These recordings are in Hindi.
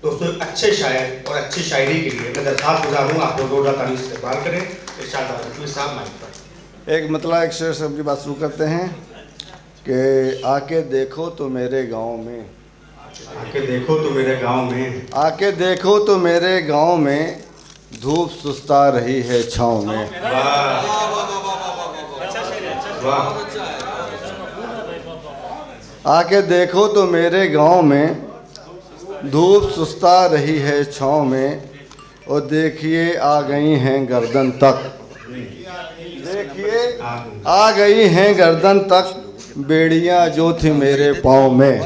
दोस्तों अच्छे शायर और अच्छी शायरी के लिए मैं दरख्वास्त गुजारूंगा आप लोग जोरदार ताली से इस्तेमाल करें। इरशाद रफी साहब माइक पर। एक मतलब एक शेर से अपनी बात शुरू करते हैं कि आके देखो तो मेरे गांव में, आके देखो तो मेरे गांव में, आके देखो तो मेरे गांव में धूप सुस्ता रही है छाँव में। वाह वाह, आके देखो तो मेरे गांव में धूप सुस्ता रही है छाँव में, और देखिए आ गई हैं गर्दन तक, देखिए आ गई हैं गर्दन तक बेड़ियां जो थी मेरे पाँव में।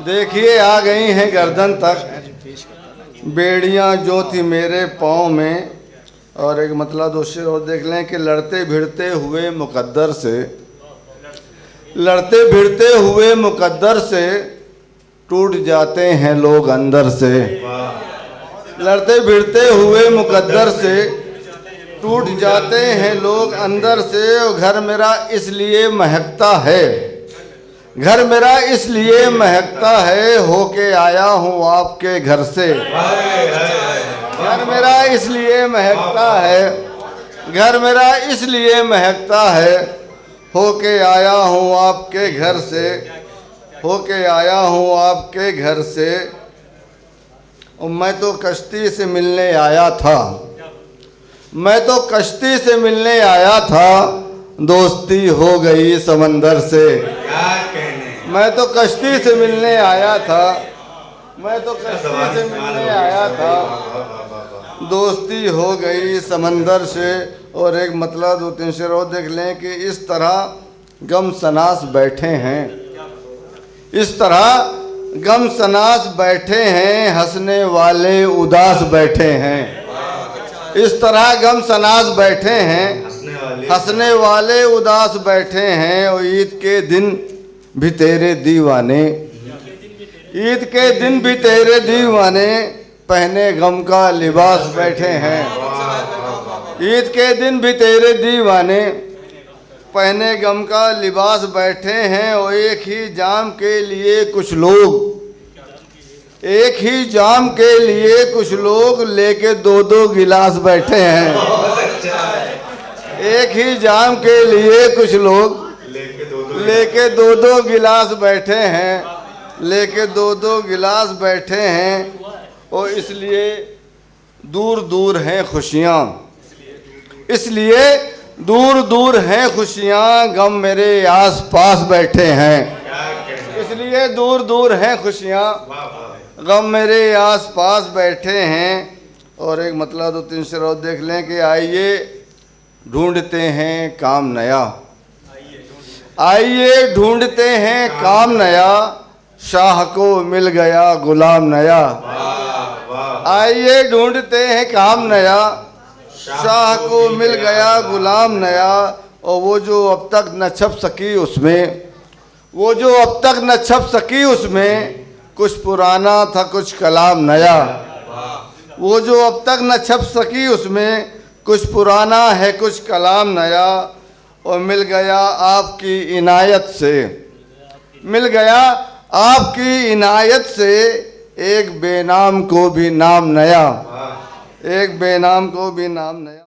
देखिए आ गई हैं गर्दन तक बेड़ियां जो थी मेरे पाँव में। और एक मतलब दो शेर और देख लें कि लड़ते भिड़ते हुए मुकद्दर से, लड़ते भिड़ते हुए मुकद्दर से टूट जाते हैं लोग अंदर से। लड़ते भिड़ते हुए मुकद्दर से टूट जाते हैं लोग अंदर से। और घर मेरा इसलिए महकता है, घर मेरा इसलिए महकता है होके आया हूँ आपके घर से। घर मेरा इसलिए महकता है, घर मेरा इसलिए महकता है होके आया हूँ आपके घर से, होके आया हूँ आपके घर से। और मैं तो कश्ती से मिलने आया था, मैं तो कश्ती से मिलने आया था, दोस्ती हो गई समंदर से। मैं तो कश्ती से मिलने आया था, मैं तो कश्ती से मिलने आया था, दोस्ती हो गई समंदर से। और एक मतलब दो तीन शेर और देख लें कि इस तरह गम सनास बैठे हैं, इस तरह गम सनास बैठे हैं, हंसने वाले उदास बैठे हैं। इस तरह गम सनास बैठे हैं, हंसने वाले उदास बैठे हैं। और ईद के दिन भी तेरे दीवाने, ईद के दिन भी तेरे दीवाने पहने गम का लिबास बैठे हैं। ईद के दिन भी तेरे दीवाने पहने गम का लिबास बैठे हैं। और एक ही जाम के लिए कुछ लोग, एक ही जाम के लिए कुछ लोग लेके दो दो गिलास बैठे हैं। एक ही जाम के लिए कुछ लोग लेके दो दो गिलास बैठे हैं, लेके दो दो गिलास बैठे हैं। और इसलिए दूर दूर हैं खुशियाँ, इसलिए दूर दूर हैं खुशियाँ, गम मेरे आस पास बैठे हैं। इसलिए दूर दूर हैं खुशियाँ, गम मेरे आस पास बैठे हैं। और एक मतलब दो तीन शेर और देख लें कि आइए ढूंढते हैं काम नया, आइए ढूंढते हैं काम नया, शाह को मिल गया गुलाम नया। आइए ढूंढते हैं काम नया, शाह को मिल गया गुलाम नया। और वो जो अब तक न छप सकी उसमें, वो जो अब तक न छप सकी उसमें, कुछ पुराना था कुछ कलाम नया। वो जो अब तक न छप सकी उसमें, कुछ पुराना है कुछ कलाम नया। और मिल गया आपकी इनायत से, मिल गया आपकी इनायत से, एक बेनाम को भी नाम नया, एक बेनाम को भी नाम नया।